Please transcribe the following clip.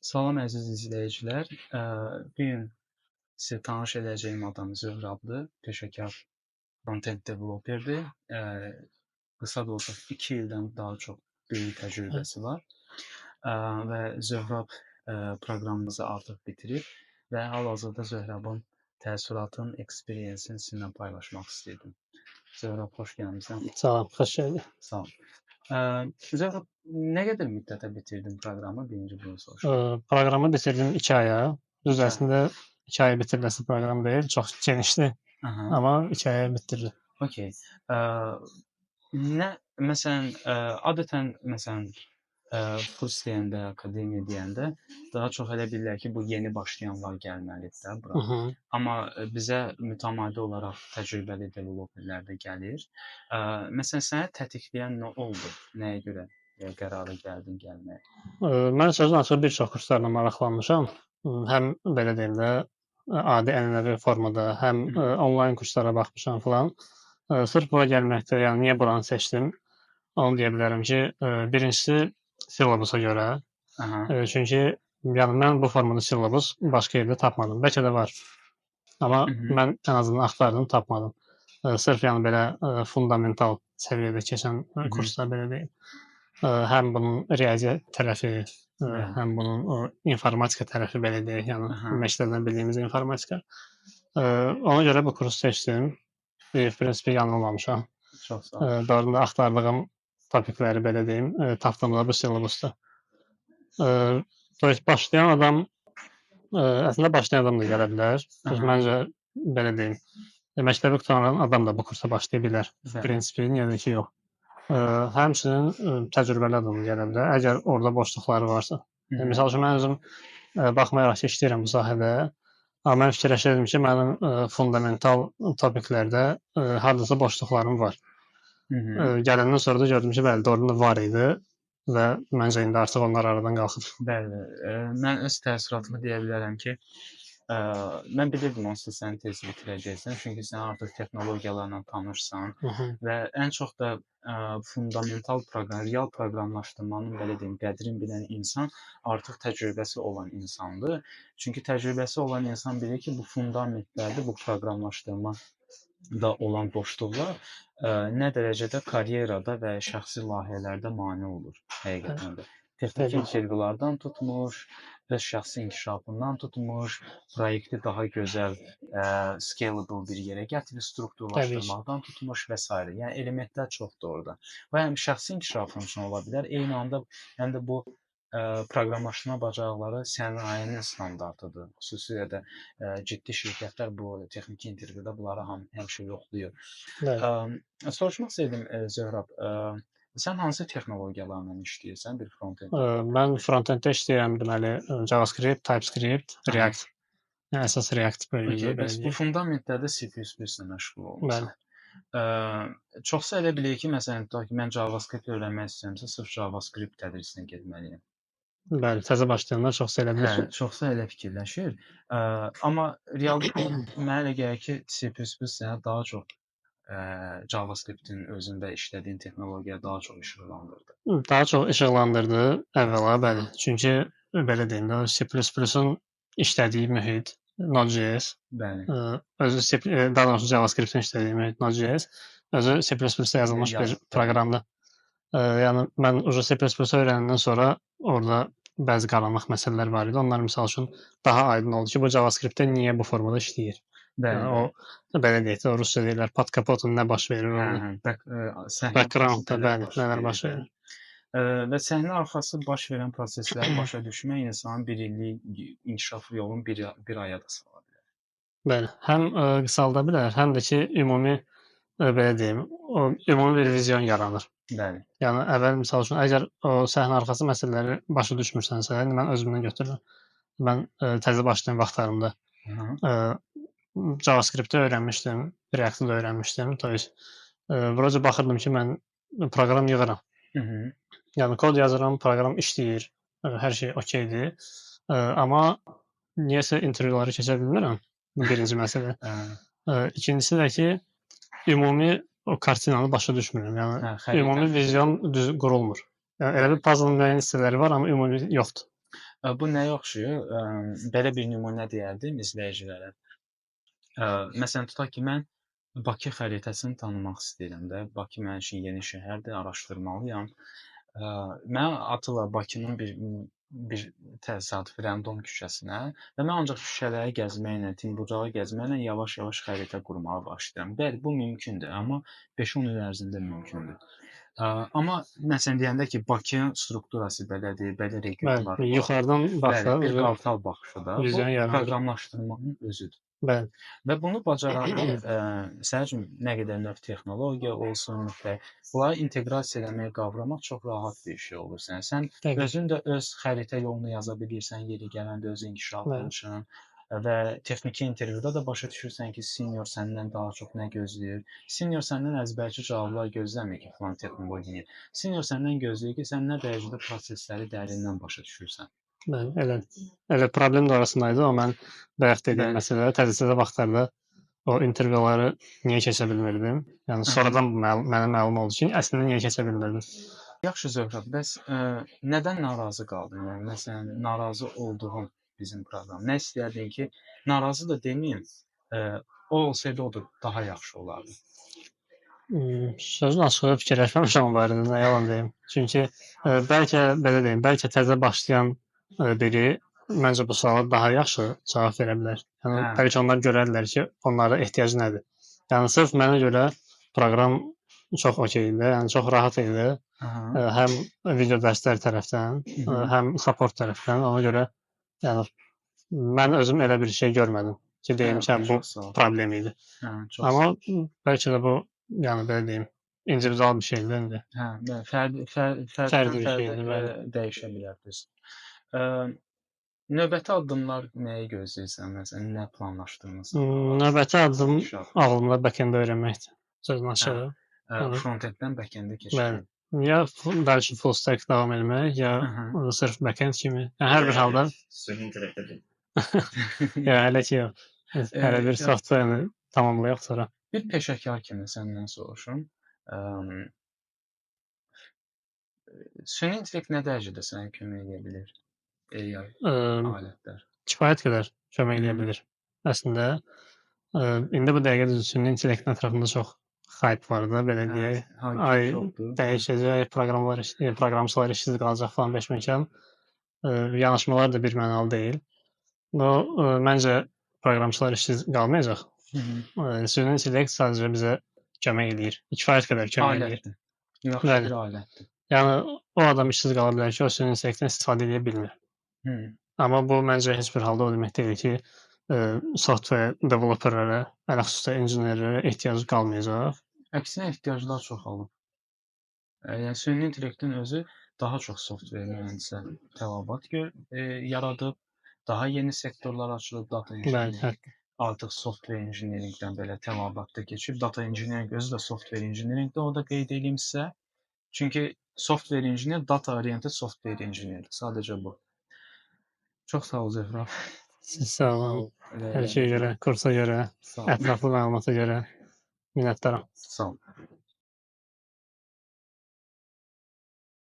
Salam əziz izləyicilər. Bu gün sizə tanış edəcəyim adam Zöhrabdır. Peşəkar front-end developerdir. Qısa da olsa 2 ildən daha çox böyük təcrübəsi var. Və Zöhrab proqramımızı artıq bitirib və hal-hazırda Zöhrabın təəssüratın, experience-ini sizinlə paylaşmaq istəyirdim. Zöhrab, xoş gəlmisən. Salam, xoş gəldin. Sağ ol. Zöhrab, nə qədər müddətə bitirdin proqramı? Birinci bunu soruşum. Proqramı bitirdim 2 aya. Düz əslində 2 aya bitiriləsi proqram deyil, çox genişdir. Amma 2 aya bitirdim. Okay. Məsələn, adətən kurs deyəndə, akademiya deyəndə daha çox elə bilirlər ki, bu yeni başlayanlar gəlməlidir də bura. Amma bizə mütəmadi olaraq təcrübəli developerlər də gəlir. Məsələn, səni tətikləyən nə oldu? Nəyə görə qərara gəldin gəlməyə? Mən sözün açığı bir çox kurslarla maraqlanmışam. Həm belə deyim də, adi ənənəvi formada, həm onlayn kurslara baxmışam filan. Sırf bura gəlməkdə, yəni niyə buranı seçdim? Onu deyə bilərəm ki, birincisi silabusa görə. Çünki yəni mən bu formada silabus başqa yerdə tapmadım. Bəlkə də var. Amma mən ən azından axtardım, tapmadım. Sırf yəni belə fundamental səviyyədə keçən kurslar belə deyil. Həm bunun riyaziyyat tərəfi, həm bunun informatika tərəfi belə deyək, yəni məktəbdən bildiyimiz informatika. Ona görə bu kursu seçdim. Prinsipi yanılmamışam. Çox sağ ol. Doğrudan da axtardığım topikləri belə deyim, tapdığımda bu silabusda. Başlayan adam, əslində başlayan adam da gələ bilər. Məncə, belə deyim, məktəbi qutaran adam da bu kursa başlaya bilər. Prinsipi, niyə də ki, yox. Həmçinin təcrübəli adam gələ bilər, əgər orada boşluqları varsa. Misal üçün, mən özüm baxmayaraq ki, işləyirəm bu sahədə, amma mən fikirləşirdim ki, mənim fundamental topiklərdə hardasa boşluqlarım var. Gələndən sonra da gördüm ki, bəli, doğrudan da var idi və məncə indi artıq onlar aradan qalxıb. Bəli, mən öz təəssüratımı deyə bilərəm ki, mən bilirdim onsuz səni tez bitirəcəksən, çünki sən artıq texnologiyalarla tanışsan və ən çox da fundamental proqram, real proqramlaşdırmanın belə deyim, qədrini bilən insan artıq təcrübəsi olan insandır. Çünki təcrübəsi olan insan bilir ki, bu fundamentlərdə, bu proqramlaşdırma da olan boşluqlar nə dərəcədə karyerada və şəxsi layihələrdə mane olur həqiqətən də. Texniki intervyulardan tutmuş, öz şəxsi inkişafından tutmuş, proyekti daha gözəl, scalable bir yerə gətirib strukturlaşdırmaqdan tutmuş və s. Yəni elementlər çoxdur orada. Və həm şəxsi inkişafın üçün ola bilər, eyni anda həm də bu proqramlaşdırma bacarıqları sənayenin standartıdır. Xüsusilə də ciddi şirkətlər bu texniki intervyuda bunları həmişə yoxlayır. Soruşmaq istəyirdim Zöhrab, sən hansı texnologiyalarla işləyirsən bir front-end? Mən front-enddə işləyirəm, deməli JavaScript, TypeScript, React. Yəni əsas React bölgüdür. Bəs bu fundamentlərdə C++ ilə məşğul olmusan. Çoxsa elə bilir ki, məsələn, mən JavaScript öyrənmək istəyirəmsə, sırf JavaScript tədrisinə getməliyəm. Bəli, təzə başlayanlar çoxsa elə bilir. Çoxsa elə fikirləşir. Amma reallıqda mənə elə gəlir ki, C++ sənə daha çox JavaScript-in özündə işlədiyin texnologiya daha çox işıqlandırdı. Daha çox işıqlandırdı əvvəla, bəli. Çünki belə deyim də, C++-ın işlədiyi mühit Node.js. Bəli. Özü daha doğrusu JavaScript-in işlədiyi mühit Node.js. Özü C++-də yazılmış bir proqramdır. Yəni mən C++ öyrənəndən sonra orada bəzi qaranlıq məsələlər var idi. Onlar misal üçün daha aydın oldu ki, bu JavaScript-də niyə bu formada işləyir? O belə deyək də, rusca deyirlər, pod kapotun nə baş verir orada? Background-da bəli, nələr baş verir? Və səhnə arxası baş verən prosesləri başa düşmək insanın bir illik inkişaf yolunu bir aya da sala bilər. Bəli, həm qısalda bilər, həm də ki, ümumi belə deyim, ümumi bir vizyon yaranır. Bəli. Yəni əvvəl misal üçün əgər o səhnə arxası məsələləri başa düşmürsənsə, mən özümdən götürürəm. Mən təzə başlayan vaxtlarımda JavaScript-i öyrənmişdim, React-ı da öyrənmişdim. Buraca baxırdım ki, mən proqram yığıram. Yəni kod yazıram, proqram işləyir, hər şey okeydir. Amma niyəsə intervyuları keçə bilmirəm. Bu birinci məsələ. İkincisi də ki, ümumi o kartinanı başa düşmürəm. Yəni ümumi vizyon düz qurulmur. Yəni elə bir puzzle müəyyən hissələri var, amma ümumi yoxdur. Bu nəyə oxşuyur? Belə bir nümunə deyərdim izləyicilərə. Məsələn, tutaq ki, mən Bakı xəritəsini tanımaq istəyirəm də. Bakı mənim üçün yeni şəhərdir, araşdırmalıyam. Mənə atırlar Bakının bir təsadüfi random küçəsinə və mən ancaq küçələri gəzməklə, Timbucağı gəzməklə yavaş-yavaş xəritə qurmağa başlayıram. Bəli, bu mümkündür, amma 5-10 il ərzində mümkündür. Amma məsələn deyəndə ki, Bakının strukturası belədir, belə regionlar Bəli, var. yuxarıdan Bəli, baxsa bir qartal baxışı da. Bu vizyon yaranır. proqramlaşdırmanın özüdür. Bəli. Və bunu bacaranda sənin üçün nə qədər növ texnologiya olsun, bunları inteqrasiya eləmək, qavramaq çox rahat bir şey olur sənin. Sən Dəqiq. özün də öz xəritə yolunu yaza bilirsən, yeri gələndə öz inkişafın üçün və texniki intervyuda da başa düşürsən ki, senior səndən daha çox nə gözləyir. Senior səndən əzbərçi cavablar gözləmir ki, falan texnologiya. Senior səndən gözləyir ki, sən nə dərəcədə prosesləri dərindən başa düşürsən. Bəli, elə problem də orasındaydı. O mən bayaq dediyim məsələ, təzə vaxtlarda o intervyuları niyə keçə bilmirdim? Yəni sonradan mənə məlum oldu ki, əslində niyə keçə bilmirdim. Yaxşı Zöhrət, bəs nədən narazı qaldın? Yəni məsələn, narazı olduğun bizim proqram. Nə istəyirdin ki, narazı da deməyim, o olsaydı o da daha yaxşı olardı. Sözün açığı fikirləşməmişəm o barədə, nə yalan deyim. Çünki bəlkə belə deyim, bəlkə təzə başlayan biri məncə bu suala daha yaxşı cavab verə bilər. Yəni bəlkə onlar görərlər ki, onlara ehtiyac nədir. Yəni sırf mənə görə proqram çox okey idi, yəni çox rahat idi. Həm video dərslər tərəfdən, həm support tərəfdən. Ona görə yəni mən özüm elə bir şey görmədim ki, deyim ki, bu problem idi. Amma bəlkə də bu, yəni belə deyim, individual bir şeydir indi. Fərdi bir şeydir, dəyişə bilər düz. Növbəti addımlar nəyi gözləyirsən? Məsələn, nə planlaşdırmısan? Növbəti addım ağlımda back-end öyrənməkdir. Sözün açığı. Front-enddən back-endə keçmək. Ya bəlkə full stack davam etmək, ya sırf back-end kimi. Yəni hər bir halda Süni intellektdir. ya hələ ki yox. Hələ bir softwareni tamamlayaq sonra. Bir peşəkar kimi səndən soruşum. Süni intellekt nə dərəcədə sənə kömək edə bilər? Alətlər. Kifayət qədər kömək edə bilər. Əslində indi bu dəqiqə süni intellektin ətrafında çox hype var da, belə deyək. Ay dəyişəcək, proqramçılar işsiz qalacaq falan beşməkan. Yanaşmalar da bir mənalı deyil. Məncə proqramçılar işsiz qalmayacaq. Süni intellekt sadəcə bizə kömək eləyir. Kifayət qədər kömək eləyir. Yaxşı bir alətdir. Yəni o adam işsiz qala bilər ki, o süni intellektdən istifadə edə bilmir. Amma bu məncə heç bir halda o demək deyil ki, software developerlərə, ələlxüsus injinerlərə ehtiyac qalmayacaq. Əksinə ehtiyaclar çoxalıb. Yəni süni intellektin özü daha çox software mühəndisə tələbat yaradıb, daha yeni sektorlar açılıb, data engineering. Artıq software engineeringdən belə tələbatda keçib, data engineering özü də software engineeringdə o da qeyd edeyim sizə. Çünki software engineer data oriented software engineer. Sadəcə bu. Çox sağ ol Zöhrət. Siz sağ olun. Hər şeyə görə, kursa görə, ətraflı məlumata görə minnətdaram. Sağ ol.